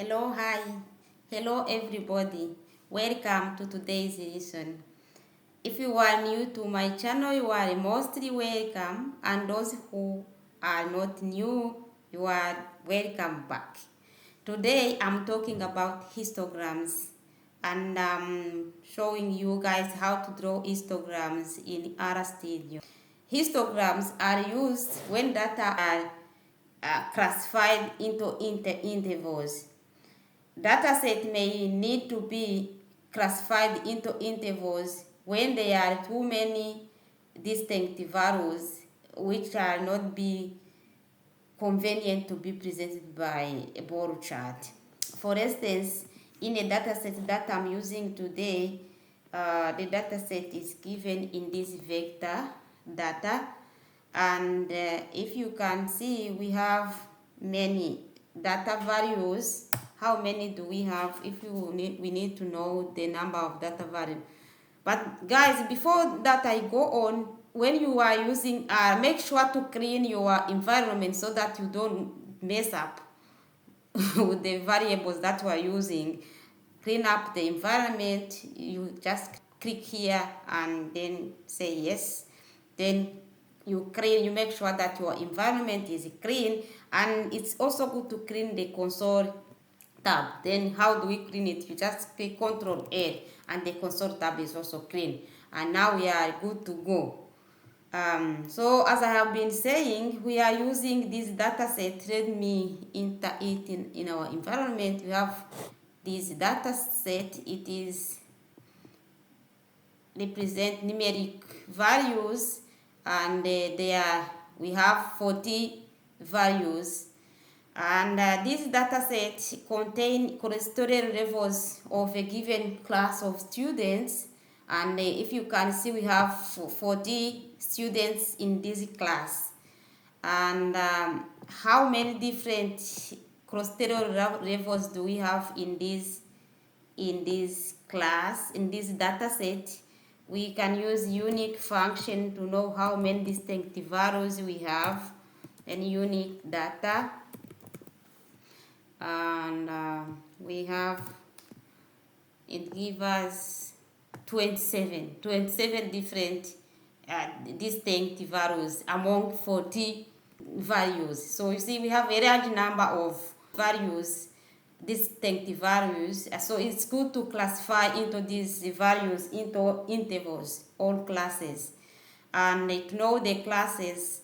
Hello, hi. Hello, everybody. Welcome to today's lesson. If you are new to my channel, you are mostly welcome, and those who are not new, you are welcome back. Today, I'm talking about histograms, and I'm showing you guys how to draw histograms in R Studio. Histograms are used when data are classified into intervals. Dataset may need to be classified into intervals when there are too many distinct values which are not be convenient to be presented by a bar chart. For instance, in a dataset that I'm using today, the dataset is given in this vector data, and if you can see, we have many data values. How many do we have? We need to know the number of data values. But guys, before that I go on, when you are using R, make sure to clean your environment so that you don't mess up with the variables that you are using. Clean up the environment. You just click here and then say yes. Then you make sure that your environment is clean, and it's also good to clean the console tab. Then how do we clean it? You just click Ctrl A and the console tab is also clean, and now we are good to go. So as I have been saying, we are using this data set. Let me enter it in our environment. We have this data set. It is represent numeric values, and we have 40 values, and this data set contain cholesterol levels of a given class of students. And if you can see, we have 40 students in this class, and how many different cholesterol levels do we have in this class, in this data set? We can use unique function to know how many distinct values we have, and unique data, and we have, it gives us 27 different distinct values among 40 values. So you see, we have a large number of values, distinct values. So it's good to classify into these values into intervals, all classes. And to know the classes,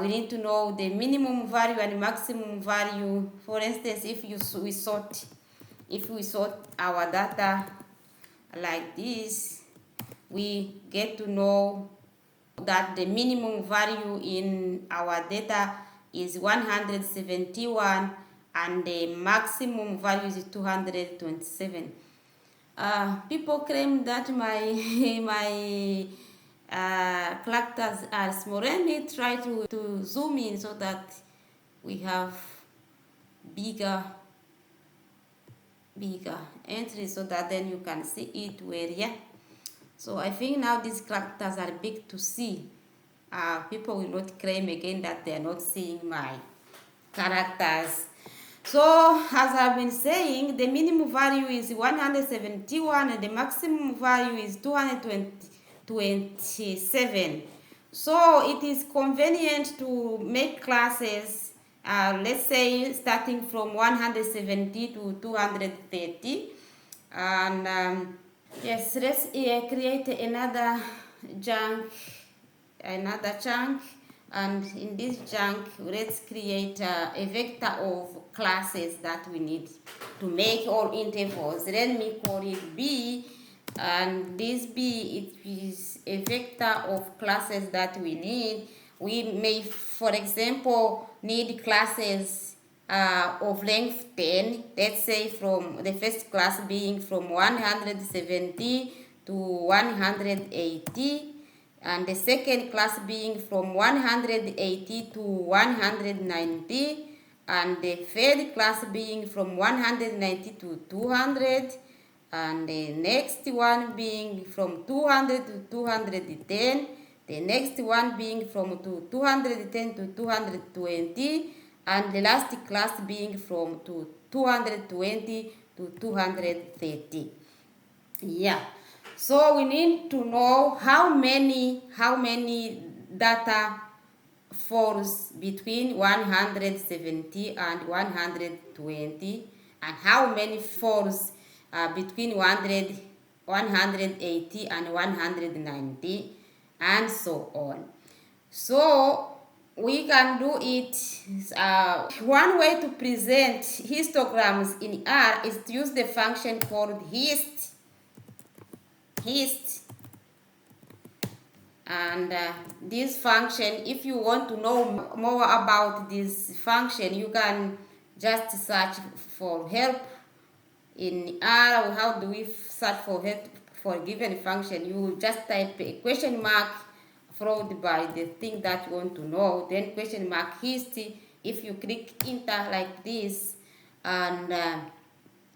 we need to know the minimum value and maximum value. For instance, if we sort our data like this, we get to know that the minimum value in our data is 171 and the maximum value is 227. People claim that my characters are small. Let me try to zoom in so that we have bigger entries, so that then you can see it well. Yeah, so I think now these characters are big to see. People will not claim again that they are not seeing my characters. So as I've been saying, the minimum value is 171 and the maximum value is 227. So it is convenient to make classes, let's say starting from 170 to 230. And yes, let's create another chunk, and in this chunk let's create a vector of classes that we need to make all intervals. Let me call it B, and this B, it is a vector of classes that we need. We may, for example, need classes of length 10, let's say from the first class being from 170 to 180, and the second class being from 180 to 190, and the third class being from 190 to 200, and the next one being from 200 to 210, the next one being from 210 to 220, and the last class being from 220 to 230. Yeah, so we need to know how many data falls between 170 and 120, and how many falls between 180 and 190, and so on. So we can do it. One way to present histograms in R is to use the function called hist. And this function, if you want to know more about this function, you can just search for help in R. How do we search for help for a given function? You just type a question mark followed by the thing that you want to know, then question mark hist. If you click enter like this, and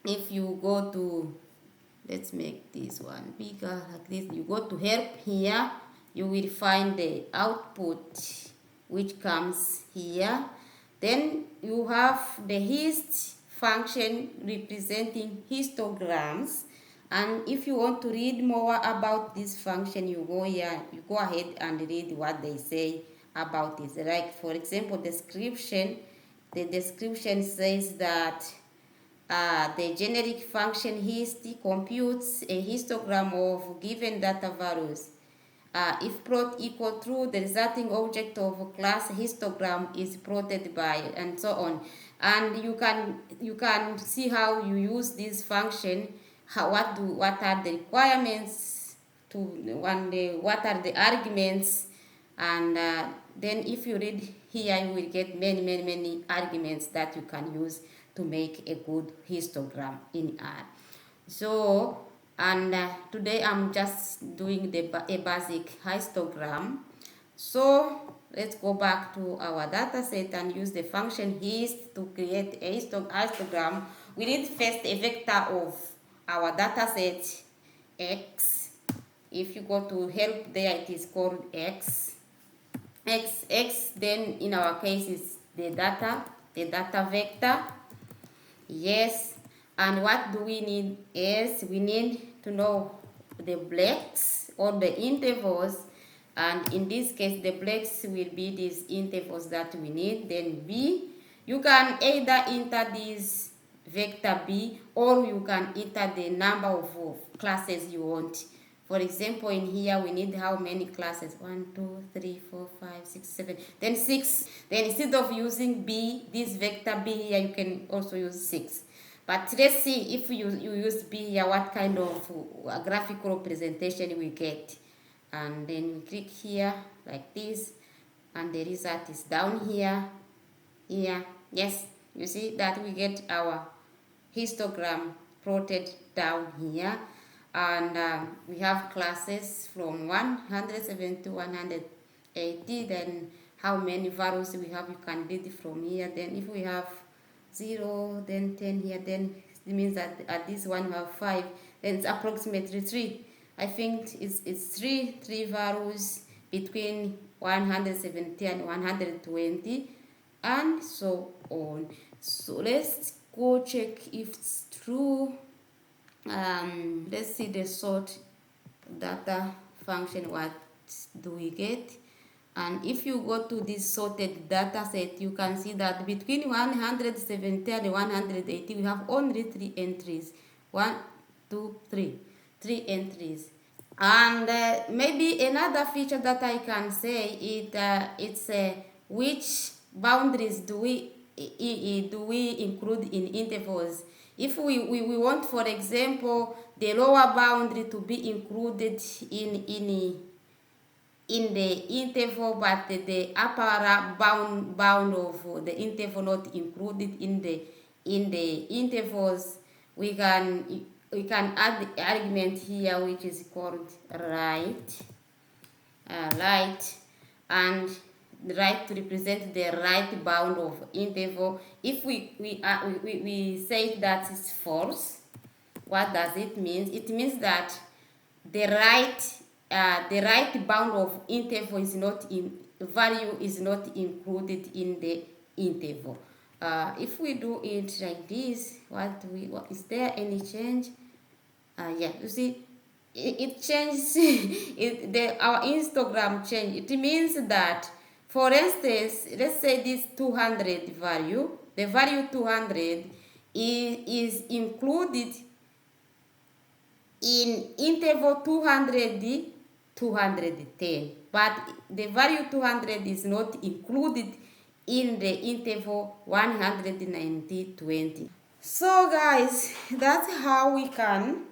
if you go to, let's make this one bigger like this, you go to help here, you will find the output which comes here. Then you have the hist function representing histograms, and if you want to read more about this function, you go here, you go ahead and read what they say about it. Like for example, description. The description says that the generic function hist computes a histogram of given data values. If plot equal true, the resulting object of class histogram is plotted by, and so on. And you can see how you use this function. What are the requirements to, and what are the arguments, and then if you read here, you will get many arguments that you can use to make a good histogram in R. So, and today I'm just doing a basic histogram. So let's go back to our data set and use the function hist to create a histogram. We need first a vector of our data set x. If you go to help there, it is called x. X, then in our case is the data vector. Yes, and what do we need is we need to know the blocks or the intervals, and in this case the blocks will be these intervals that we need. Then b, you can either enter this vector b, or you can enter the number of classes you want. For example, in here we need how many classes? 1, 2, 3, 4, 5, 6, 7, then 6. Then instead of using b, this vector b here, you can also use 6. But let's see if you use b here, what kind of graphical representation we get. And then we click here like this, and the result is down here. Yes, you see that we get our histogram plotted down here. And we have classes from 170 to 180. Then how many values we have, you can read from here. Then if we have 0, then 10 here, then it means that at this one we have 5, then it's approximately 3. I think it's three values between 170 and 120, and so on. So let's go check if it's true. Let's see the sort data function. What do we get? And if you go to this sorted data set, you can see that between 170 and 180 we have only 3 entries. 1, 2, 3. 3 entries. And maybe another feature that I can say it's which boundaries do we include in intervals. If we want, for example, the lower boundary to be included in the interval, but the upper bound of the interval not included in the intervals, we can add the argument here, which is called right, and the right to represent the right bound of interval. If we say that is false, what does it mean? It means that the right bound of interval is not in value is not included in the interval. If we do it like this, what is there any change? Yeah, you see, it changes. Our Instagram change. It means that, for instance, let's say this 200 value, the value 200 is included in interval 200, 210, but the value 200 is not included in the interval 190, 20. So guys, that's how we can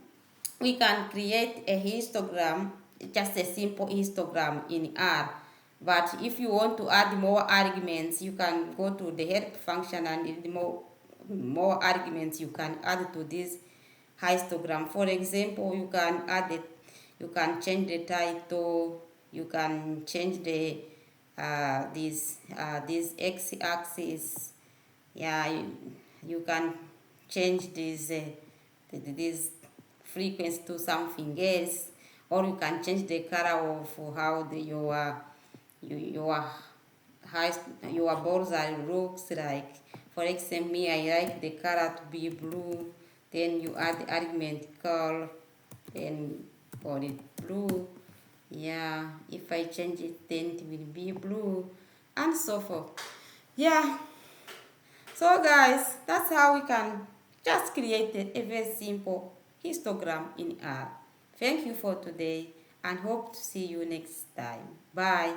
create a histogram, just a simple histogram in R. But if you want to add more arguments, you can go to the help function, and if the more arguments you can add to this histogram. For example, you can add it, you can change the title, you can change the this x-axis. Yeah, you can change this frequency to something else, or you can change the color of how your balls are looks like. For example, me, I like the color to be blue. Then you add the argument color, then for it blue. Yeah, if I change it, then it will be blue, and so forth. Yeah. So guys, that's how we can just create a very simple histogram in R. Thank you for today, and hope to see you next time. Bye.